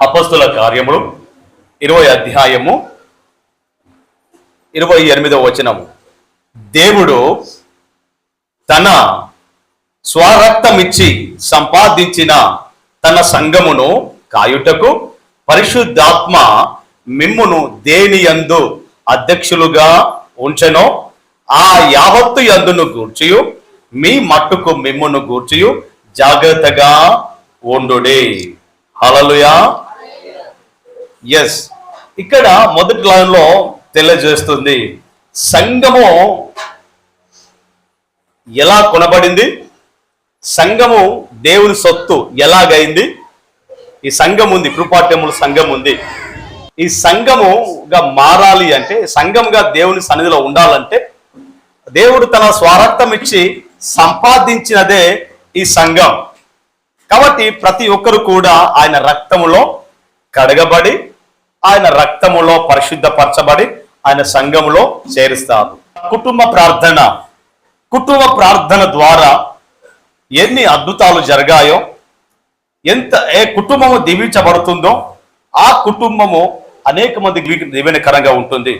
అపొస్తలుల కార్యములు 20వ అధ్యాయము 28వ వచనము. దేవుడు తన స్వరక్తమిచ్చి సంపాదించిన తన సంఘమును కాయుటకు పరిశుద్ధాత్మ మిమ్మును దేని యందు అధ్యక్షులుగా ఉంచెనో ఆ యావత్తు యందును గూర్చియు మీ మట్టుకు మిమ్మును గూర్చియు జాగ్రత్తగా ఉండుడి. హల్లెలూయా. ఎస్, ఇక్కడ మొదటి లైన్లో తెలియజేస్తుంది సంఘము ఎలా కొనబడింది, సంఘము దేవుని సొత్తు ఎలాగైంది. ఈ సంఘం ఉంది, కృపాటెముల సంఘం ఉంది. ఈ సంఘముగా మారాలి అంటే, సంఘంగా దేవుని సన్నిధిలో ఉండాలంటే దేవుడు తన స్వరక్తం ఇచ్చి సంపాదించినదే ఈ సంఘం. కాబట్టి ప్రతి ఒక్కరు కూడా ఆయన రక్తములో కడగబడి, ఆయన రక్తములో పరిశుద్ధపరచబడి ఆయన సంఘములో చేరుస్తారు. కుటుంబ ప్రార్థన ద్వారా ఎన్ని అద్భుతాలు జరిగాయో, ఏ కుటుంబము దీవించబడుతుందో ఆ కుటుంబము అనేక మందికి దీవెనకరంగా ఉంటుంది.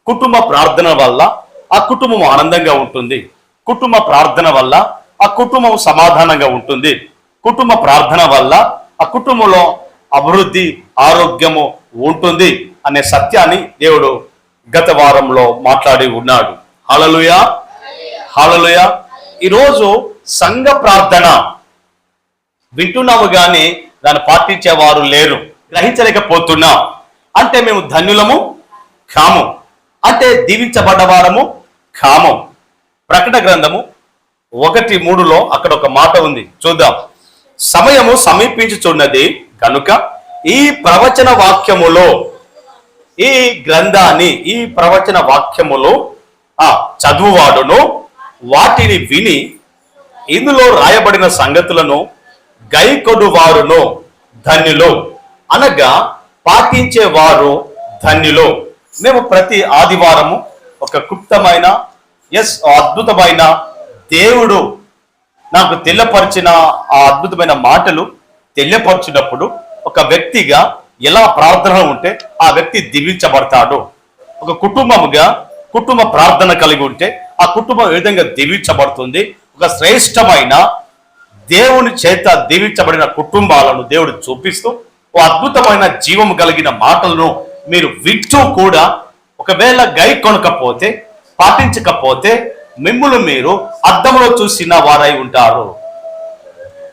కుటుంబ ప్రార్థన వల్ల ఆ కుటుంబం ఆనందంగా ఉంటుంది. కుటుంబ ప్రార్థన వల్ల ఆ కుటుంబం సమాధానంగా ఉంటుంది. కుటుంబ ప్రార్థన వల్ల ఆ కుటుంబంలో అభివృద్ధి, ఆరోగ్యము ఉంటుంది అనే సత్యాన్ని దేవుడు గత వారంలో మాట్లాడి ఉన్నాడు. హల్లెలూయా, హల్లెలూయా. ఈరోజు సంఘ ప్రార్థన వింటున్నాము కానీ దాన్ని పాటించేవారు లేరు, గ్రహించలేకపోతున్నాం. అంటే మేము ధన్యులము కాము, అంటే దీవించబడ్డవారము కాము. ప్రకటన గ్రంథము 1:3 అక్కడ ఒక మాట ఉంది, చూద్దాం. సమయము సమీపించుచున్నది కనుక ఈ ప్రవచన వాక్యములో, ఈ గ్రంథాన్ని, ఈ ప్రవచన వాక్యములో చదువువాడును వాటిని విని ఇందులో రాయబడిన సంగతులను గైకొడు వారును ధన్యులు, అనగా పాటించేవారు ధన్యులు. మేము ప్రతి ఆదివారము ఒక క్లుప్తమైన అద్భుతమైన దేవుడు నాకు తెలియపరిచిన ఆ అద్భుతమైన మాటలు తెలియపరిచినప్పుడు ఒక వ్యక్తిగా ఎలా ప్రార్థన ఉంటే ఆ వ్యక్తి దీవించబడతాడు. ఒక కుటుంబముగా కుటుంబ ప్రార్థన కలిగి ఉంటే ఆ కుటుంబం ఏ విధంగా దీవించబడుతుంది. ఒక శ్రేష్టమైన దేవుని చేత దీవించబడిన కుటుంబాలను దేవుడు చూపిస్తూ ఓ అద్భుతమైన జీవము కలిగిన మాటలను మీరు వింటూ కూడా ఒకవేళ గై కొనకపోతే, పాటించకపోతే మిమ్ములు మీరు అద్దంలో చూసిన వారై ఉంటారు.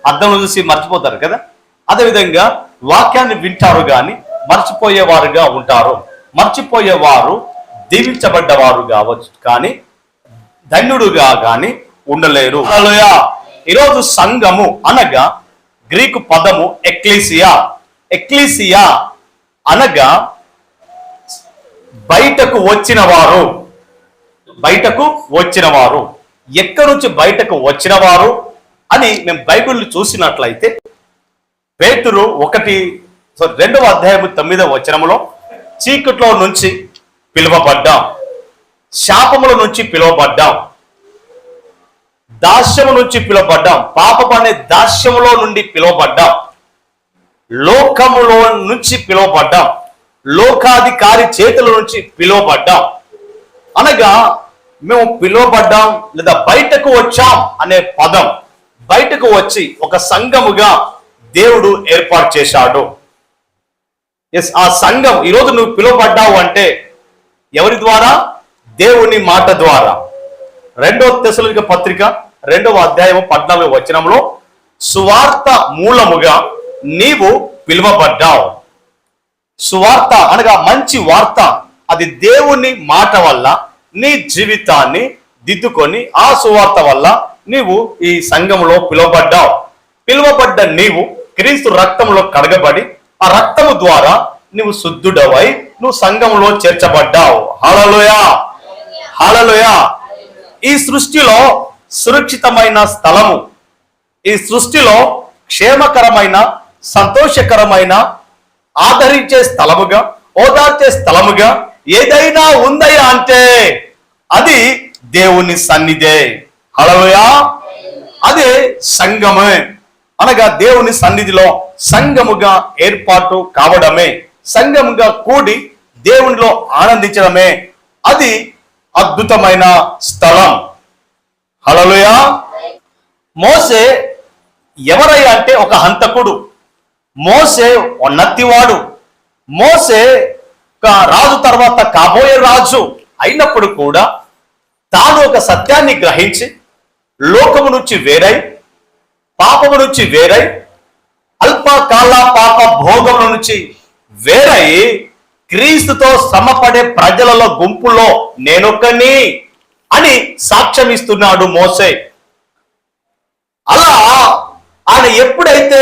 అద్దంలో చూసి మర్చిపోతారు కదా, అదేవిధంగా వాక్యాన్ని వింటారు కానీ మర్చిపోయేవారుగా ఉంటారు. మర్చిపోయేవారు దీవించబడ్డవారు కావచ్చు కానీ ధన్యుడుగా కానీ ఉండలేరు. హల్లెలూయా. ఈరోజు సంఘము అనగా గ్రీకు పదము ఎక్లీసియా. ఎక్లీసియా అనగా బయటకు వచ్చిన వారు. బయటకు వచ్చిన వారు ఎక్కడి నుంచి బయటకు వచ్చిన వారు అని మేము బైబిల్ చూసినట్లయితే పేతురు 2వ అధ్యాయము 9వ వచనములో చీకట్లో నుంచి పిలువబడ్డాం, శాపముల నుంచి పిలువబడ్డాం, దాస్యము నుంచి పిలువబడ్డాం, పాపం అనే దాస్యములో నుండి పిలువబడ్డాం, లోకములో నుంచి పిలువబడ్డాం, లోకాధికారి చేతుల నుంచి పిలువబడ్డాం. అనగా మేము పిలువబడ్డాం లేదా బయటకు వచ్చాం అనే పదం, బయటకు వచ్చి ఒక సంఘముగా దేవుడు ఏర్పాటు చేశాడు. ఆ సంఘం ఈరోజు నువ్వు పిలువబడ్డావు అంటే ఎవరి ద్వారా? దేవుని మాట ద్వారా. 2వ తెస్సలోనిక పత్రిక 2వ అధ్యాయము 14వ వచనంలో సువార్త మూలముగా నీవు పిలువబడ్డావు. సువార్త అనగా మంచి వార్త, అది దేవుని మాట వల్ల నీ జీవితాన్ని దిద్దుకొని ఆ సువార్త వల్ల నీవు ఈ సంఘములో పిలువబడ్డావు. పిలువబడ్డ నీవు క్రీస్తు రక్తంలో కడగబడి ఆ రక్తము ద్వారా నువ్వు శుద్ధుడవై నువ్వు సంఘములో చేర్చబడ్డావు. హల్లెలూయా, హల్లెలూయా. ఈ సృష్టిలో సురక్షితమైన స్థలము, ఈ సృష్టిలో క్షేమకరమైన, సంతోషకరమైన, ఆదరించే స్థలముగా, ఓదార్చే స్థలముగా ఏదైనా ఉందయ్యా అంటే అది దేవుని సన్నిధే. హల్లెలూయా. అదే సంఘమే. అనగా దేవుని సన్నిధిలో సంఘముగా ఏర్పాటు కావడమే, సంఘముగా కూడి దేవునిలో ఆనందించడమే అది అద్భుతమైన స్థలం. హల్లెలూయా. మోసే ఎవరయ్యా అంటే ఒక హంతకుడు. మోసే నత్తివాడు. మోసే ఒక రాజు తర్వాత కాబోయే రాజు అయినప్పుడు కూడా తాను ఒక సత్యాన్ని గ్రహించి లోకము నుంచి వేరై, పాపము నుంచి వేరై, అల్పకాల పాప భోగముల నుంచి వేరై క్రీస్తుతో శ్రమపడే ప్రజలలో గుంపులో నేనొక్కని అని సాక్ష్యం ఇస్తున్నాడు మోసే. అలా ఆయన ఎప్పుడైతే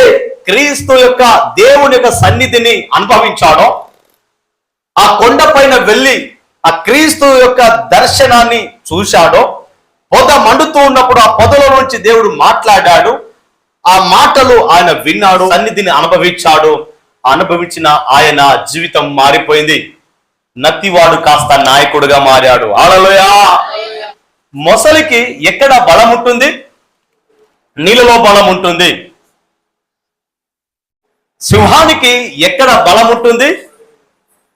క్రీస్తు యొక్క దేవుని యొక్క సన్నిధిని అనుభవించాడో, ఆ కొండ పైన వెళ్ళి ఆ క్రీస్తు యొక్క దర్శనాన్ని చూశాడో, పొద మండుతూ ఉన్నప్పుడు ఆ పొదలో నుంచి దేవుడు మాట్లాడాడు. ఆ మాటలు ఆయన విన్నాడు, సన్నిధిని అనుభవించాడు. అనుభవించిన ఆయన జీవితం మారిపోయింది. నత్తివాడు కాస్త నాయకుడుగా మారాడు. హల్లెలూయా. మొసలికి ఎక్కడ బలం ఉంటుంది? నీళ్ళలో బలం ఉంటుంది. సింహానికి ఎక్కడ బలం ఉంటుంది?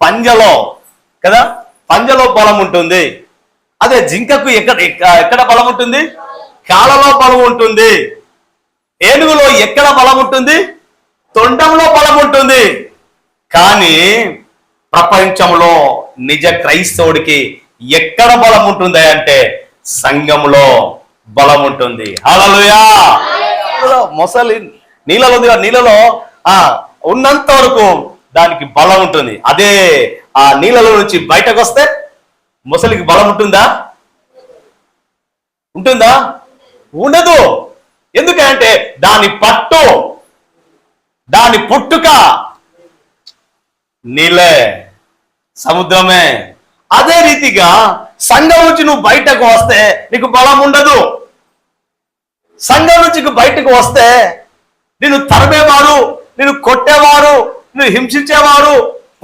పంజలో కదా, పంజలో బలం ఉంటుంది. అదే జింకకు ఎక్కడ బలం ఉంటుంది? కాళ్ళలో బలం ఉంటుంది. ఏనుగులో ఎక్కడ బలం ఉంటుంది? తొండంలో బలం ఉంటుంది. కానీ ప్రపంచంలో నిజ క్రైస్తవుడికి ఎక్కడ బలం ఉంటుంది అంటే సంఘంలో బలం ఉంటుంది. హల్లెలూయా. మొసలి నీళ్ళలో ఉన్నంత వరకు దానికి బలం ఉంటుంది. అదే ఆ నీళ్ళలో నుంచి బయటకు వస్తే మొసలికి బలం ఉంటుందా? ఉంటుందా? ఉండదు. ఎందుకంటే దాని పట్టు, దాని పుట్టుక నీళ్ళే, సముద్రమే. అదే రీతిగా సంఘం నుంచి నువ్వు బయటకు వస్తే నీకు బలం ఉండదు. సంఘం నుంచి బయటకు వస్తే నిన్ను తరిమేవారు, నిన్ను కొట్టేవారు, నిన్ను హింసించేవారు,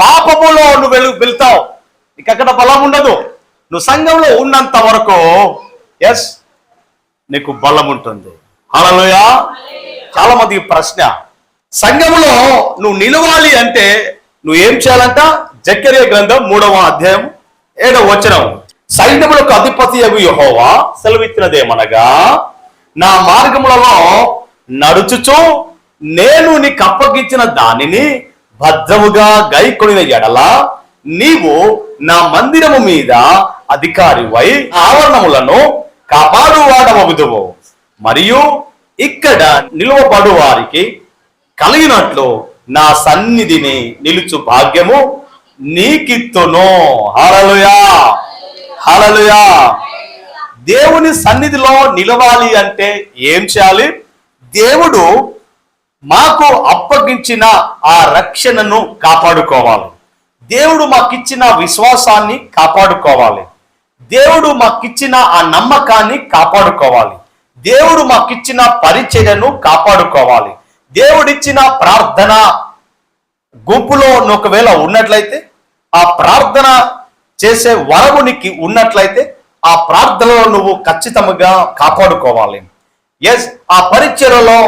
పాపములో నువ్వు వెళ్తావు. నీకు అక్కడ బలం ఉండదు. నువ్వు సంఘంలో ఉన్నంత వరకు నీకు బలం ఉంటుంది. హల్లెలూయా. చాలా మందికి ప్రశ్న, సంఘంలో నువ్వు నిలవాలి అంటే నువ్వు ఏం చేయాలంట? జకర్యా గ్రంథం 3వ అధ్యాయం 7వ వచనం, సైన్యములకు అధిపతి యెహోవా సెలవిచ్చినదేమనగా, నా మార్గములలో నడుచుచు నేను నీకు అప్పగించిన దానిని భద్రముగా గైకొనిన ఎడల నీవు నా మందిరము మీద అధికారివై ఆవరణములను కాపాడువాడవగుదువు, మరియు ఇక్కడ నిలువబడు వారికి కలిగినట్లు నా సన్నిధిని నిలుచు భాగ్యము నీకిత్తును. హల్లెలూయా. హల్లెలూయా. దేవుని సన్నిధిలో నిలవాలి అంటే ఏం చేయాలి? దేవుడు మాకు అప్పగించిన ఆ రక్షణను కాపాడుకోవాలి. దేవుడు మాకిచ్చిన విశ్వాసాన్ని కాపాడుకోవాలి. దేవుడు మాకిచ్చిన ఆ నమ్మకాన్ని కాపాడుకోవాలి. దేవుడు మాకిచ్చిన పరిచర్యను కాపాడుకోవాలి. దేవుడిచ్చిన ప్రార్థన గుంపులో ఒకవేళ ఉన్నట్లయితే, ఆ ప్రార్థన చేసే వరమునికి ఉన్నట్లయితే ఆ ప్రార్థనలో నువ్వు ఖచ్చితంగా కాపాడుకోవాలి. ఆ పరిచర్యలో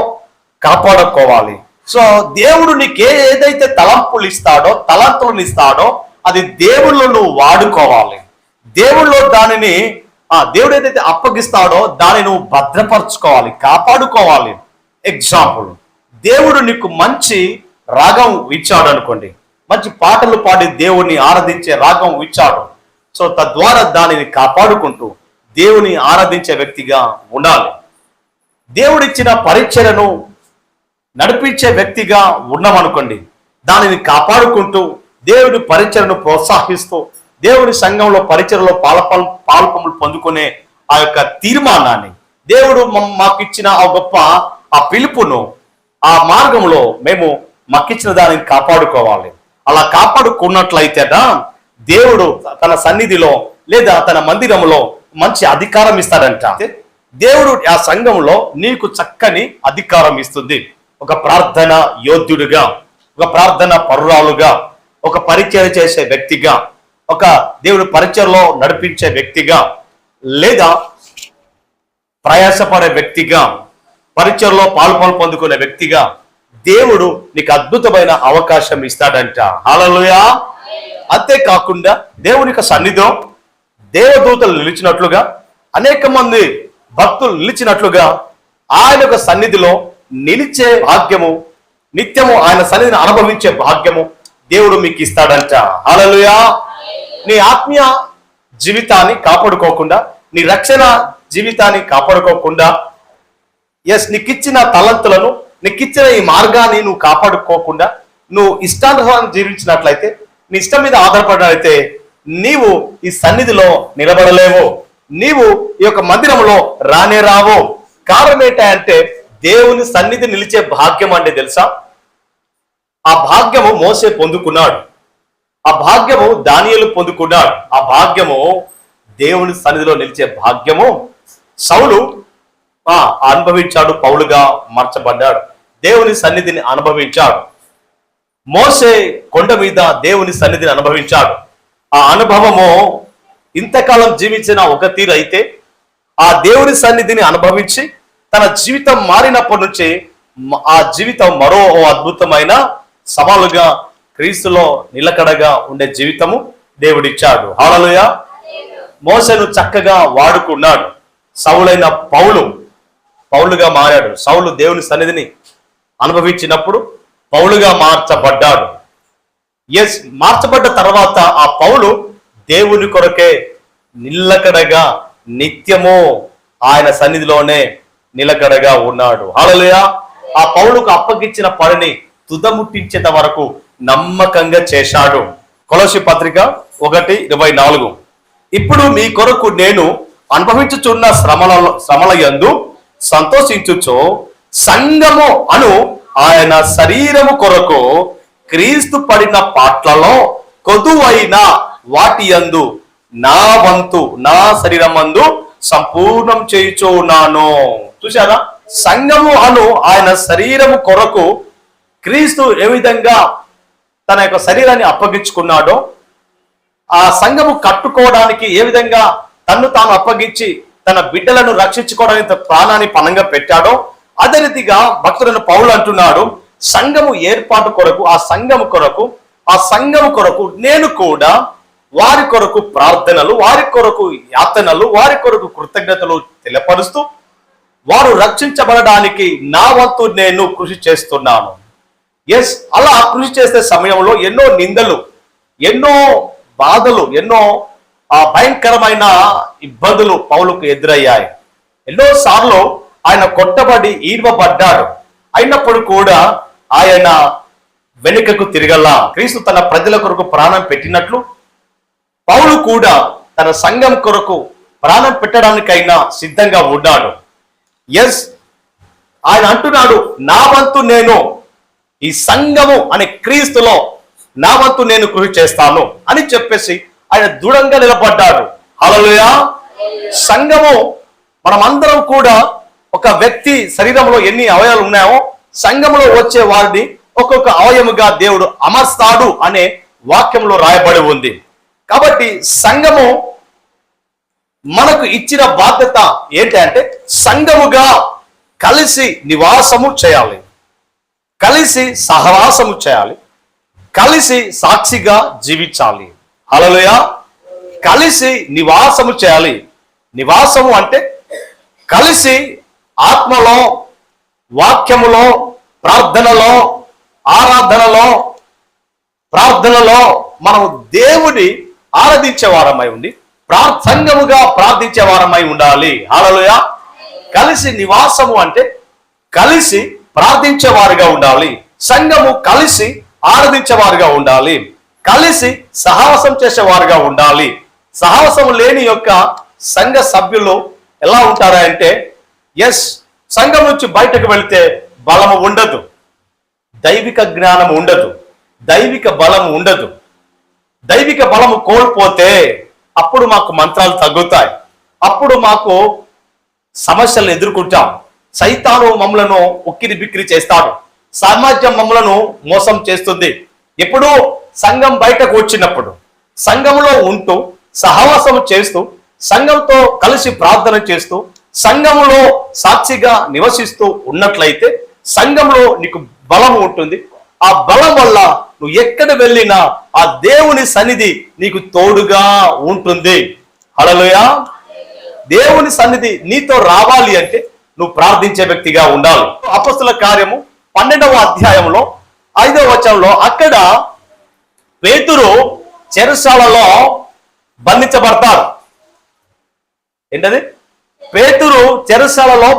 కాపాడుకోవాలి. సో దేవుడు నీకు ఏదైతే తలంపులు ఇస్తాడో, తలంతులను ఇస్తాడో అది దేవుళ్ళు నువ్వు వాడుకోవాలి. దేవుళ్ళో దానిని దేవుడు ఏదైతే అప్పగిస్తాడో దాన్ని నువ్వు భద్రపరచుకోవాలి, కాపాడుకోవాలి. ఎగ్జాంపుల్, దేవుడు నీకు మంచి రాగం ఇచ్చాడు అనుకోండి, మంచి పాటలు పాడి దేవుని ఆరాధించే రాగం ఇచ్చాడు. సో తద్వారా దానిని కాపాడుకుంటూ దేవుని ఆరాధించే వ్యక్తిగా ఉండాలి. దేవుడిచ్చిన పరిచర్యను నడిపించే వ్యక్తిగా ఉన్నామనుకోండి, దానిని కాపాడుకుంటూ దేవుడి పరిచర్యను ప్రోత్సహిస్తూ దేవుని సంఘంలో పరిచర్యలో పాల్పములు పొందుకునే ఆ యొక్క తీర్మానాన్ని, దేవుడు మాకు ఇచ్చిన ఆ గొప్ప ఆ పిలుపును, ఆ మార్గంలో మేము మాకిచ్చిన దానిని కాపాడుకోవాలి. అలా కాపాడుకున్నట్లయితేట దేవుడు తన సన్నిధిలో లేదా తన మందిరంలో మంచి అధికారం ఇస్తాడంట. దేవుడు ఆ సంఘంలో నీకు చక్కని అధికారం ఇస్తుంది. ఒక ప్రార్థన యోధుడిగా, ఒక ప్రార్థన పరురాలుగా, ఒక పరిచయం చేసే వ్యక్తిగా, ఒక దేవుడి పరిచయలో నడిపించే వ్యక్తిగా, లేదా ప్రయాసపడే వ్యక్తిగా, పరిచయంలో పాలు పొందుకునే వ్యక్తిగా దేవుడు నీకు అద్భుతమైన అవకాశం ఇస్తాడంట. హల్లెలూయా. అంతేకాకుండా దేవుని యొక్క సన్నిధిలో దేవదూతలు నిలిచినట్లుగా, అనేక మంది భక్తులు నిలిచినట్లుగా ఆయన యొక్క సన్నిధిలో నిలిచే భాగ్యము, నిత్యము ఆయన సన్నిధిని అనుభవించే భాగ్యము దేవుడు మీకు ఇస్తాడంట. హల్లెలూయా. నీ ఆత్మీయ జీవితాన్ని కాపాడుకోకుండా, నీ రక్షణ జీవితాన్ని కాపాడుకోకుండా, నీకిచ్చిన తలంతులను, నీకిచ్చిన ఈ మార్గాన్ని నువ్వు కాపాడుకోకుండా నువ్వు ఇష్టానుసారం జీవించినట్లయితే, నీ ఇష్టం మీద ఆధారపడినట్లయితే నీవు ఈ సన్నిధిలో నిలబడలేవు, నీవు ఈ యొక్క మందిరంలో రానే రావు. కారణం ఏంటంటే దేవుని సన్నిధి నిలిచే భాగ్యం అంటే తెలుసా? ఆ భాగ్యము మోసే పొందుకున్నాడు, ఆ భాగ్యము దానియేలు పొందుకున్నాడు, ఆ భాగ్యము దేవుని సన్నిధిలో నిలిచే భాగ్యము సౌలు అనుభవించాడు, పౌలుగా మార్చబడ్డాడు, దేవుని సన్నిధిని అనుభవించాడు. మోసే కొండ మీద దేవుని సన్నిధిని అనుభవించాడు. ఆ అనుభవము ఇంతకాలం జీవించిన ఒక తీరు అయితే, ఆ దేవుని సన్నిధిని అనుభవించి తన జీవితం మారినప్పటి నుంచి ఆ జీవితం మరో అద్భుతమైన సవాలుగా, క్రీస్తులో నిలకడగా ఉండే జీవితము దేవుడిచ్చాడు. హల్లెలూయా. మోసెను చక్కగా వాడుకున్నాడు. సౌలైన పౌలుగా మారాడు. సౌలు దేవుని సన్నిధిని అనుభవించినప్పుడు పౌలుగా మార్చబడ్డాడు. మార్చబడ్డ తర్వాత ఆ పౌలు దేవుని కొరకే నిలకడగా నిత్యము ఆయన సన్నిధిలోనే నిలకడగా ఉన్నాడు. హల్లెలూయా. ఆ పౌలుకు అప్పగించిన పనిని తుదముట్టించేంత వరకు నమ్మకంగా చేశాడు. కొలొస్సీ పత్రిక 1:24. ఇప్పుడు మీ కొరకు నేను అనుభవించుచున్న శ్రమల యందు సంతోషించుచు సంఘము అను ఆయన శరీరము కొరకు క్రీస్తు పడిన పాట్లలో కొదువైన వాటి యందు నా వంతు, నా శరీరమందు సంపూర్ణం చేయుచున్నాను. చూసారా? సంఘము అను ఆయన శరీరము కొరకు క్రీస్తు ఏ విధంగా తన యొక్క శరీరాన్ని అప్పగించుకున్నాడో, ఆ సంఘము కట్టుకోవడానికి ఏ విధంగా తన్ను తాను అప్పగించి తన బిడ్డలను రక్షించుకోవడానికి ప్రాణాన్ని పణంగా పెట్టాడో, అదే రీతిగా భక్తుడైన పౌలు అంటున్నాడు, సంఘము ఏర్పాటు కొరకు, ఆ సంఘము కొరకు నేను కూడా వారి కొరకు ప్రార్థనలు, వారి కొరకు యాతనలు, వారి కొరకు కృతజ్ఞతలు తెలియపరుస్తూ వారు రక్షించబడడానికి నా వంతు నేను కృషి చేస్తున్నాను. అలా కృషి చేసే సమయంలో ఎన్నో నిందలు, ఎన్నో బాధలు, ఎన్నో భయంకరమైన ఇబ్బందులు పౌలుకు ఎదురయ్యాయి. ఎన్నోసార్లు ఆయన కొట్టబడి ఈడ్వబడ్డాడు. అయినప్పుడు కూడా ఆయన వెనుకకు తిరగలా. క్రీస్తు తన ప్రజల కొరకు ప్రాణం పెట్టినట్లు పౌలు కూడా తన సంఘం కొరకు ప్రాణం పెట్టడానికైనా సిద్ధంగా ఉన్నాడు. ఆయన అంటున్నాడు, నా వంతు నేను ఈ సంఘము అనే క్రీస్తులో నా వంతు నేను కృషి చేస్తాను అని చెప్పేసి ఆయన దృఢంగా నిలబడ్డాడు. హల్లెలూయా. సంఘము, మనమందరం కూడా ఒక వ్యక్తి శరీరంలో ఎన్ని అవయవాలు ఉన్నాయో సంఘంలో వచ్చే వారిని ఒక్కొక్క అవయముగా దేవుడు అమర్స్తాడు అనే వాక్యంలో రాయబడి ఉంది. కాబట్టి సంఘము మనకు ఇచ్చిన బాధ్యత ఏంటంటే సంఘముగా కలిసి నివాసము చేయాలి, కలిసి సహవాసము చేయాలి, కలిసి సాక్షిగా జీవించాలి. హల్లెలూయా. కలిసి నివాసము చేయాలి. నివాసము అంటే కలిసి ఆత్మలో, వాక్యములో, ప్రార్థనలో మనం దేవుని ఆరాధించే వారమై ఉండి సంఘముగా ప్రార్థించే వారమై ఉండాలి. హల్లెలూయా. కలిసి నివాసము అంటే కలిసి ప్రార్థించేవారుగా ఉండాలి, సంఘము కలిసి ఆరాధించేవారుగా ఉండాలి, కలిసి సహవాసం చేసేవారుగా ఉండాలి. సహవాసం లేని యొక్క సంఘ సభ్యులు ఎలా ఉంటారా అంటే, సంఘం నుంచి బయటకు వెళితే బలము ఉండదు, దైవిక జ్ఞానం ఉండదు, దైవిక బలము ఉండదు. దైవిక బలము కోల్పోతే అప్పుడు మాకు మంత్రాలు తగ్గుతాయి, అప్పుడు మాకు సమస్యలను ఎదుర్కొంటాం. సైతాను మమ్మలను ఉక్కిరి బిక్కిరి చేస్తాడు, సమాజం మమ్మలను మోసం చేస్తుంది. ఎప్పుడూ సంఘం బయటకు వచ్చినప్పుడు, సంఘంలో ఉంటూ సహవాసం చేస్తూ, సంఘంతో కలిసి ప్రార్థన చేస్తూ, సంఘములో సాక్షిగా నివసిస్తూ ఉన్నట్లయితే సంఘంలో నీకు బలం ఉంటుంది. ఆ బలం వల్ల నువ్వు ఎక్కడ వెళ్ళినా ఆ దేవుని సన్నిధి నీకు తోడుగా ఉంటుంది. హల్లెలూయా. దేవుని సన్నిధి నీతో రావాలి అంటే నువ్వు ప్రార్థించే వ్యక్తిగా ఉండాలి. అపొస్తలుల కార్యము 12వ అధ్యాయంలో 5వ వచనంలో అక్కడ పేతురు చెరసాలలో బంధించబడతారు. ఏంటది? పేతురు చెరసాలలో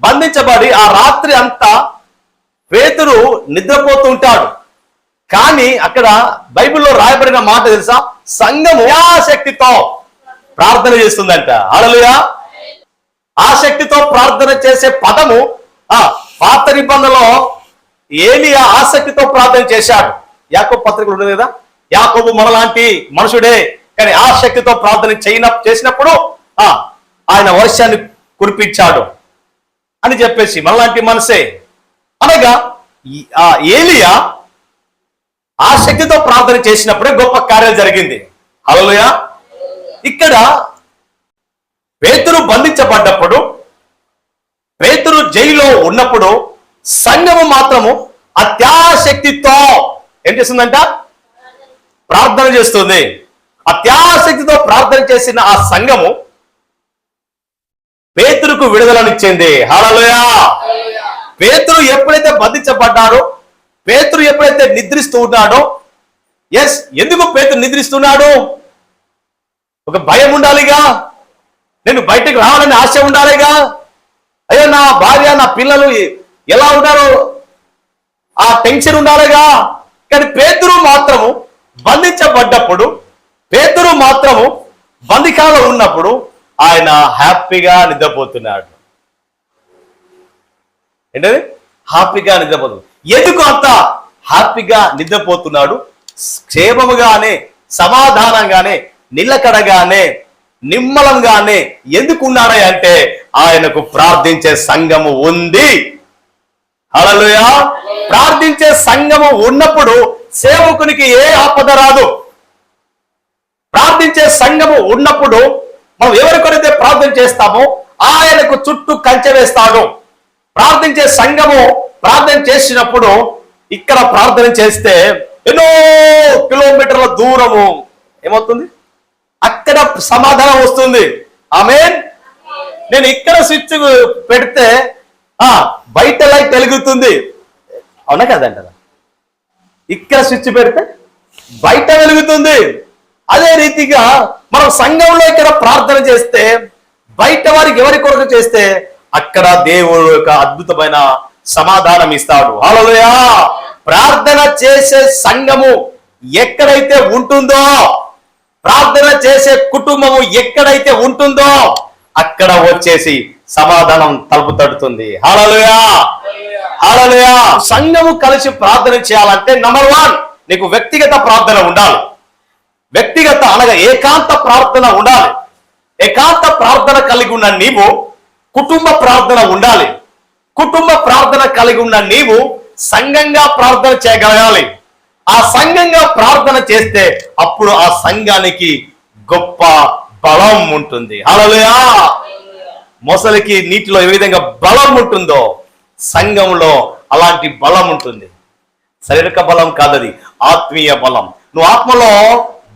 బంధించబడి ఆ రాత్రి అంతా పేతురు నిద్రపోతూ ఉంటాడు. కానీ అక్కడ బైబిల్లో రాయబడిన మాట తెలుసా? సంఘము ఆసక్తితో ప్రార్థన చేస్తుందంట. హల్లెలూయా. ఆసక్తితో ప్రార్థన చేసే పదము పాత నిబంధనలో ఏలియా ఆసక్తితో ప్రార్థన చేశాడు. యాకోబు పత్రికలు ఉండదు కదా, యాకోబు మనలాంటి మనుషుడే, కానీ ఆసక్తితో ప్రార్థన చేసినప్పుడు ఆయన వర్షాన్ని కురిపించాడు అని చెప్పేసి మనలాంటి మనసే. అనగా ఏలియా ఆసక్తితో ప్రార్థన చేసినప్పుడే గొప్ప కార్యాలు జరిగింది. హల్లెలూయా. ఇక్కడ పేతురు బంధించబడ్డప్పుడు, పేతురు జైల్లో ఉన్నప్పుడు సంఘము మాత్రము అత్యాసక్తితో ఏం చేస్తుందంట? ప్రార్థన చేస్తుంది. అత్యాసక్తితో ప్రార్థన చేసిన ఆ సంఘము పేతురుకు విడుదలనిచ్చింది. హల్లెలూయా. పేతురు ఎప్పుడైతే బంధించబడ్డారో, పేతురు ఎప్పుడైతే నిద్రిస్తూ ఉన్నాడో, ఎందుకు పేతురు నిద్రిస్తున్నాడు? ఒక భయం ఉండాలిగా, నేను బయటకు రావాలని ఆశ ఉండాలిగా, అయ్యో నా భార్య నా పిల్లలు ఎలా ఉన్నారో ఆ టెన్షన్ ఉండాలిగా. కానీ పేతురు మాత్రము బంధించబడ్డప్పుడు, పేతురు మాత్రము బందికాలో ఉన్నప్పుడు ఆయన హ్యాపీగా నిద్రపోతున్నాడు. ఏంటది? హ్యాపీగా నిద్రపోతున్నాడు. ఎందుకు అంత హ్యాపీగా నిద్రపోతున్నాడు? క్షేమముగానే, సమాధానంగానే, నిలకడగానే, నిమ్మలంగానే ఎందుకు ఉన్నాడే అంటే ఆయనకు ప్రార్థించే సంఘము ఉంది. హల్లెలూయా. ప్రార్థించే సంఘము ఉన్నప్పుడు సేవకునికి ఏ ఆపద రాదు. ప్రార్థించే సంఘము ఉన్నప్పుడు మనం ఎవరికొరైతే ప్రార్థన చేస్తామో ఆయనకు చుట్టూ కంచె వేస్తాడు. ప్రార్థించే సంఘము ప్రార్థన చేసినప్పుడు ఇక్కడ ప్రార్థన చేస్తే ఎన్నో కిలోమీటర్ల దూరము ఏమవుతుంది? అక్కడ సమాధానం వస్తుంది. ఆమేన్. నేను ఇక్కడ స్విచ్ పెడితే బయట లైట్ వెలుగుతుంది. అవునా కదంటారా? ఇక్కడ స్విచ్ పెడితే బయట వెలుగుతుంది. అదే రీతిగా మనం సంఘంలో ఇక్కడ ప్రార్థన చేస్తే, బయట వారికి ఎవరి కొరకు చేస్తే అక్కడ దేవుడు యొక్క అద్భుతమైన సమాధానం ఇస్తాడు. హల్లెలూయా. ప్రార్థన చేసే సంఘము ఎక్కడైతే ఉంటుందో, ప్రార్థన చేసే కుటుంబము ఎక్కడైతే ఉంటుందో అక్కడ వచ్చేసి సమాధానం తలుపు తడుతుంది. హల్లెలూయా. హల్లెలూయా. సంఘము కలిసి ప్రార్థన చేయాలంటే నంబర్ 1 నీకు వ్యక్తిగత ప్రార్థన ఉండాలి. వ్యక్తిగత అనగా ఏకాంత ప్రార్థన ఉండాలి. ఏకాంత ప్రార్థన కలిగి ఉన్న నీవు కుటుంబ ప్రార్థన ఉండాలి. కుటుంబ ప్రార్థన కలిగి ఉన్న నీవు సంఘంగా ప్రార్థన చేయగలగాలి. ఆ సంఘంగా ప్రార్థన చేస్తే అప్పుడు ఆ సంఘానికి గొప్ప బలం ఉంటుంది. హల్లెలూయా. మొసలికి నీటిలో ఏ విధంగా బలం ఉంటుందో సంఘంలో అలాంటి బలం ఉంటుంది. శారీరక బలం కాదది, ఆత్మీయ బలం. నువ్వు ఆత్మలో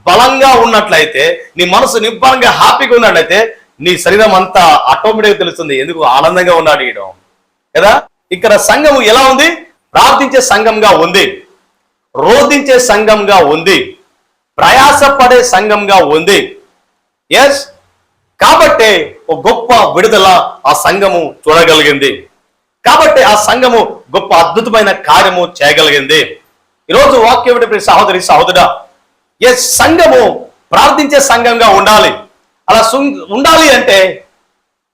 బలంగా ఉన్నట్లయితే, నీ మనసు నిబ్బరంగా హ్యాపీగా ఉన్నట్లయితే నీ శరీరం అంతా ఆటోమేటిక్గా తెలుస్తుంది ఎందుకు ఆనందంగా ఉన్నాడు ఈయన కదా. ఇక్కడ సంఘము ఎలా ఉంది? ప్రార్థించే సంఘంగా ఉంది, రోధించే సంఘంగా ఉంది, ప్రయాసపడే సంఘంగా ఉంది. కాబట్టి ఒక గొప్ప విడుదల ఆ సంఘము చూడగలిగింది. కాబట్టి ఆ సంఘము గొప్ప అద్భుతమైన కార్యము చేయగలిగింది. ఈరోజు వాక్యం ఏమిటి సహోదరి సహోదరుడా? సంఘము ప్రార్థించే సంఘంగా ఉండాలి. అలా ఉండాలి అంటే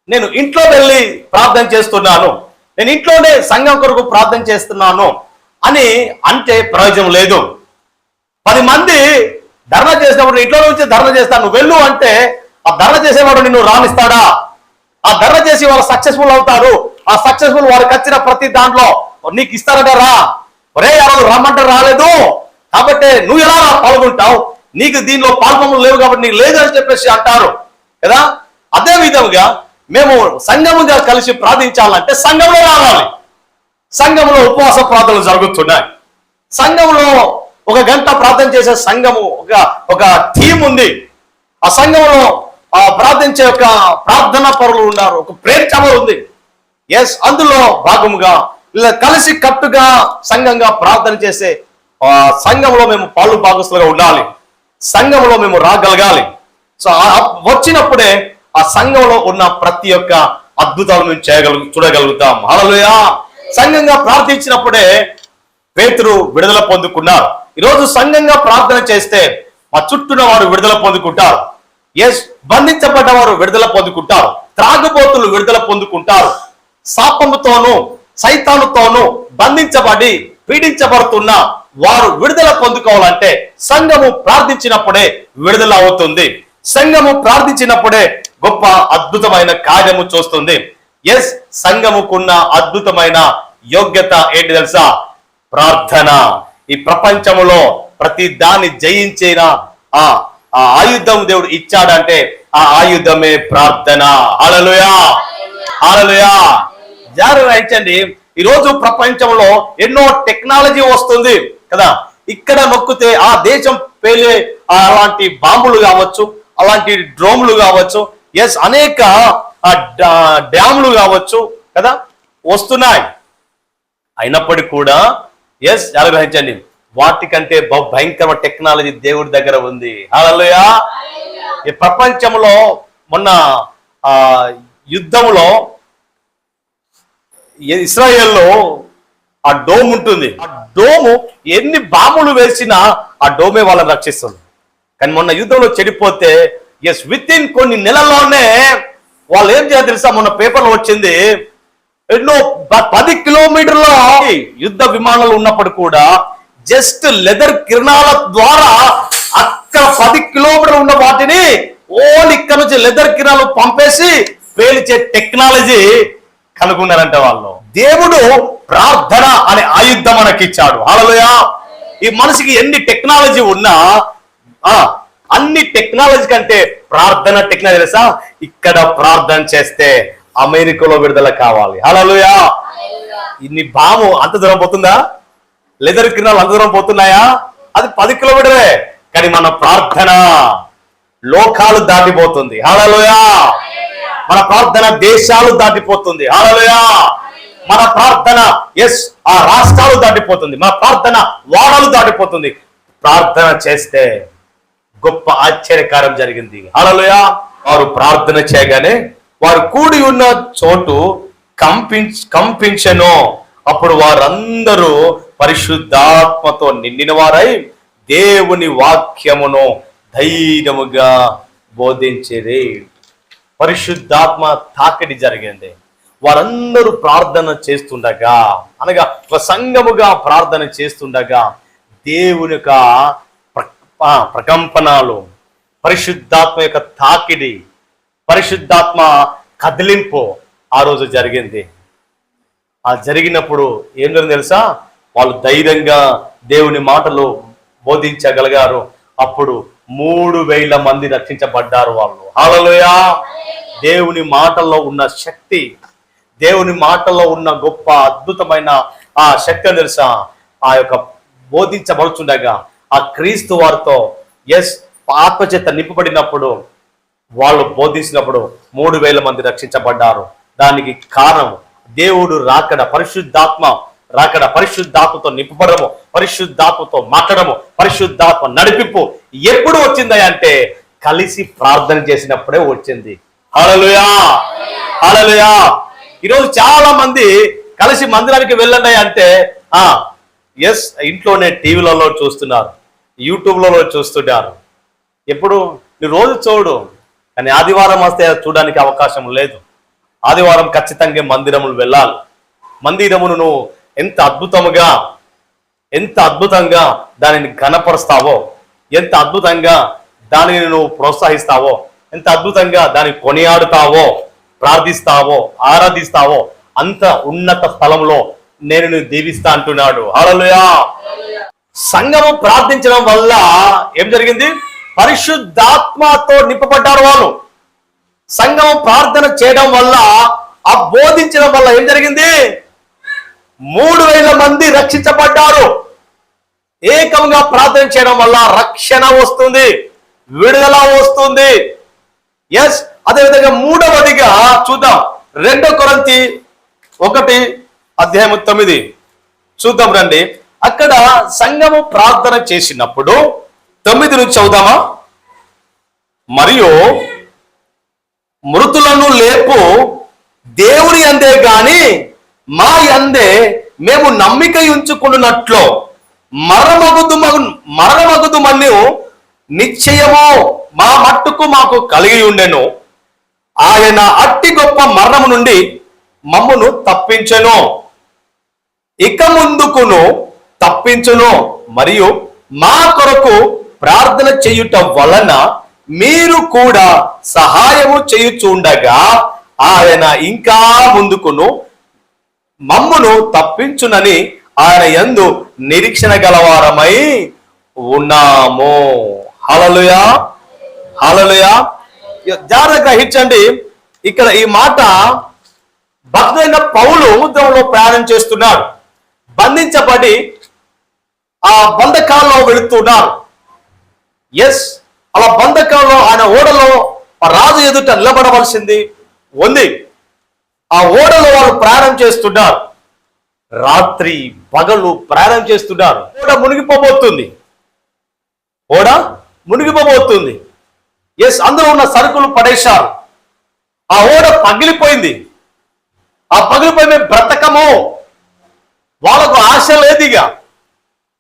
నేను ఇంట్లో వెళ్ళి ప్రార్థన చేస్తున్నాను, నేను ఇంట్లోనే సంఘం కొరకు ప్రార్థన చేస్తున్నాను అని అంటే ప్రయోజనం లేదు. 10 మంది ధర్నా చేసినప్పుడు ఇంట్లో నుంచి ధర్నా చేస్తాను, నువ్వు వెళ్ళు అంటే ఆ ధర్నా చేసేవాడు నిన్ను రాణిస్తాడా? ఆ ధర్నా చేసి వాళ్ళు సక్సెస్ఫుల్ అవుతారు. ఆ సక్సెస్ఫుల్ వారికి వచ్చిన ప్రతి దాంట్లో నీకు ఇస్తారట. రా ఒరే ఎవరు రమ్మంటే రాలేదు కాబట్టి నువ్వు ఎలా పాల్గొంటావు, నీకు దీనిలో పాల్గొనలు లేవు కాబట్టి నీకు లేదు అని చెప్పేసి అంటారు కదా. అదే విధంగా మేము సంఘముగా కలిసి ప్రార్థించాలంటే సంఘంలో రావాలి. సంఘంలో ఉపవాస ప్రార్థనలు జరుగుతున్నాయి. సంఘంలో 1 గంట ప్రార్థన చేసే సంఘము ఒక టీం ఉంది. ఆ సంఘంలో ప్రార్థించే ఒక ప్రార్థనా పరులు ఉన్నారు, ఒక ప్రేయర్ టవర్ ఉంది. ఎస్, అందులో భాగముగా కలిసి కట్టుగా సంఘంగా ప్రార్థన చేసే సంఘంలో మేము పాలు భాగస్తులుగా ఉండాలి. సంఘంలో మేము రాగలగాలి. సో వచ్చినప్పుడే ఆ సంఘంలో ఉన్న ప్రతి ఒక్క అద్భుతాలు మేము చూడగలుగుతాం. హల్లెలూయా. సంఘంగా ప్రార్థించినప్పుడే పేతురు విడుదల పొందుకున్నారు. ఈరోజు సంఘంగా ప్రార్థన చేస్తే మా చుట్టూన వారు విడుదల పొందుకుంటారు. ఎస్, బంధించబడ్డ వారు విడుదల పొందుకుంటారు. త్రాగుబోతులు విడుదల పొందుకుంటారు. శాపముతోనూ సైతానుతోనూ బంధించబడి పీడించబడుతున్న వారు విడుదల పొందుకోవాలంటే సంఘము ప్రార్థించినప్పుడే విడుదల అవుతుంది. సంఘము ప్రార్థించినప్పుడే గొప్ప అద్భుతమైన కార్యము చూస్తుంది. ఎస్, సంఘముకున్న అద్భుతమైన యోగ్యత ఏంటి తెలుసా? ప్రార్థన. ఈ ప్రపంచములో ప్రతి దాన్ని జయించిన ఆ ఆయుధం దేవుడు ఇచ్చాడంటే ఆ ఆయుధమే ప్రార్థన. హల్లెలూయా, హల్లెలూయా. జాగ్రత్త వహించండి. ఈరోజు ప్రపంచంలో ఎన్నో టెక్నాలజీ వస్తుంది కదా. ఇక్కడ నొక్కితే ఆ దేశం పేలే అలాంటి బాంబులు కావచ్చు, అలాంటి డ్రోన్లు కావచ్చు, ఎస్ అనేక డ్యాములు కావచ్చు కదా వస్తున్నాయి. అయినప్పటికీ కూడా ఎస్ జాగ్రత్త వహించండి, వాటికంటే భయంకరమైన టెక్నాలజీ దేవుడి దగ్గర ఉంది. హల్లెలూయా. ఈ ప్రపంచంలో మొన్న యుద్ధంలో ఇశ్రాయేల్లో ఆ డోమ్ ఉంటుంది. ఆ డోము ఎన్ని బాంబులు వేసినా ఆ డోమే వాళ్ళని రక్షిస్తుంది. కానీ మొన్న యుద్ధంలో చెడిపోతే ఎస్ విత్ ఇన్ కొన్ని నెలల్లోనే వాళ్ళు ఏం చేయాలి తెలుసా? మొన్న పేపర్లో వచ్చింది, ఎన్నో 10 కిలోమీటర్ల యుద్ధ విమానాలు ఉన్నప్పుడు కూడా జస్ట్ లెదర్ కిరణాల ద్వారా అక్కడ 10 కిలోమీటర్లు ఉన్న వాటిని ఓన్లీ ఇక్కడ నుంచి లెదర్ కిరణాలు పంపేసి పేల్చే టెక్నాలజీ కనుగొన్నారంట వాళ్ళు. దేవుడు ప్రార్థన అనే ఆయుధం మనకిచ్చాడు. హల్లెలూయా. ఈ మనిషికి ఎన్ని టెక్నాలజీ ఉన్నా అన్ని టెక్నాలజీ కంటే ప్రార్థన టెక్నాలజీ తెలుసా? ఇక్కడ ప్రార్థన చేస్తే అమెరికాలో విడుదల కావాలి. హల్లెలూయా. ఇన్ని బాము అంత దూరం పోతుందా? లెదర్ కిరణాలు అంత దూరం పోతున్నాయా? అది 10 కిలోమీటరే. కానీ మన ప్రార్థన లోకాలు దాటిపోతుంది. హల్లెలూయా. మన ప్రార్థన దేశాలు దాటిపోతుంది. హల్లెలూయా. మన ప్రార్థన ఎస్ ఆ రాష్ట్రాలు దాటిపోతుంది. మన ప్రార్థన వాడలు దాటిపోతుంది. ప్రార్థన చేస్తే గొప్ప ఆశ్చర్యకారం జరిగింది. హల్లెలూయా. వారు ప్రార్థన చేయగానే వారు కూడి ఉన్న చోటు కంపించెను. అప్పుడు వారందరూ పరిశుద్ధాత్మతో నిండిన వారై దేవుని వాక్యమును ధైర్యముగా బోధించేది. పరిశుద్ధాత్మ తాకిడి జరిగింది. వారందరూ ప్రార్థన చేస్తుండగా, అనగా ఒక సంఘముగా ప్రార్థన చేస్తుండగా దేవుని యొక్క ప్రకంపనాలు, పరిశుద్ధాత్మ యొక్క తాకిడి, పరిశుద్ధాత్మ కదిలింపు ఆ రోజు జరిగింది. ఆ జరిగినప్పుడు ఏం జరిగింది తెలుసా? వాళ్ళు ధైర్యంగా దేవుని మాటలు బోధించగలిగారు. అప్పుడు 3,000 మంది రక్షించబడ్డారు వాళ్ళు. హల్లెలూయా. దేవుని మాటల్లో ఉన్న శక్తి, దేవుని మాటల్లో ఉన్న గొప్ప అద్భుతమైన ఆ శక్తి తెలుసా? ఆ యొక్క బోధించబడుతుండగా ఆ క్రీస్తు వారితో ఎస్ ఆత్మచేత నింపబడినప్పుడు వాళ్ళు బోధించినప్పుడు 3,000 మంది రక్షించబడ్డారు. దానికి కారణం దేవుడు రాకడ, పరిశుద్ధాత్మ రాకడ, పరిశుద్ధాత్మతో నింపబడము, పరిశుద్ధాత్మతో మాట్లాడము, పరిశుద్ధాత్మ నడిపింపు ఎప్పుడు వచ్చింది అంటే కలిసి ప్రార్థన చేసినప్పుడే వచ్చింది. హల్లెలూయా, హల్లెలూయా. ఈరోజు చాలా మంది కలిసి మందిరానికి వెళ్ళండి అంటే ఎస్ ఇంట్లోనే టీవీలలో చూస్తున్నారు, యూట్యూబ్లలో చూస్తున్నారు. ఎప్పుడు నీ రోజు చూడు, కానీ ఆదివారం వస్తే చూడడానికి అవకాశం లేదు. ఆదివారం ఖచ్చితంగా మందిరములు వెళ్ళాలి. మందిరమును నువ్వు ఎంత అద్భుతంగా దానిని ఘనపరుస్తావో, ఎంత అద్భుతంగా దానిని నువ్వు ప్రోత్సహిస్తావో, ఎంత అద్భుతంగా దాన్ని కొనియాడుతావో, ప్రార్థిస్తావో, ఆరాధిస్తావో అంత ఉన్నత స్థలంలో నేను నువ్వు దీవిస్తా అంటున్నాడు. హల్లెలూయా. సంఘము ప్రార్థించడం వల్ల ఏం జరిగింది? పరిశుద్ధాత్మతో నింపబడ్డారు వాళ్ళు. సంఘం ప్రార్థన చేయడం వల్ల, ఆ బోధించడం వల్ల ఏం జరిగింది? 3000 మంది రక్షించబడ్డారు. ఏకంగా ప్రార్థన చేయడం వల్ల రక్షణ వస్తుంది, విడుదల వస్తుంది. ఎస్, అదేవిధంగా మూడవదిగా చూద్దాం. 2 కొరింథీ 1:9 చూద్దాం రండి. అక్కడ సంఘము ప్రార్థన చేసినప్పుడు 9 నుంచి చదువుదామా? మరియు మృతులను లేపు దేవుని యందే గాని మా యందే మేము నమ్మిక ఉంచుకున్నట్లు మరణమగుదుమని నిశ్చయము మా మట్టుకు మాకు కలిగి ఉండెను. ఆయన అట్టి గొప్ప మరణము నుండి మమ్మును తప్పించెను, ఇక ముందుకును తప్పించును. మరియు మా కొరకు ప్రార్థన చేయుట వలన మీరు కూడా సహాయము చేయుచుండగా ఆయన ఇంకా ముందుకును మమ్మును తప్పించునని ఆయన యందు నిరీక్షణ గలవారమై ఉన్నాము. హల్లెలూయా, హల్లెలూయా. జాగ్రత్తగా గ్రహించండి. ఇక్కడ ఈ మాట భక్తుడైన పౌలు సముద్రంలో ప్రయాణం చేస్తున్నాడు. బంధించబడి ఆ బంధకాల్లో వెళుతున్నారు. ఎస్, అలా బంధకాల్లో ఆయన ఓడలో రాజు ఎదుట నిలబడవలసింది ఉంది. ఆ ఓడలో వాళ్ళు ప్రయాణం చేస్తున్నారు. రాత్రి పగలు ప్రయాణం చేస్తున్నారు. ఓడ మునిగిపోబోతుంది, ఓడ మునిగిపోబోతుంది. ఎస్, అందులో ఉన్న సరుకులు పడేశారు. ఆ ఓడ పగిలిపోయింది. ఆ పగిలిపోయి మేము బ్రతకము, వాళ్ళకు ఆశ లేదిగా.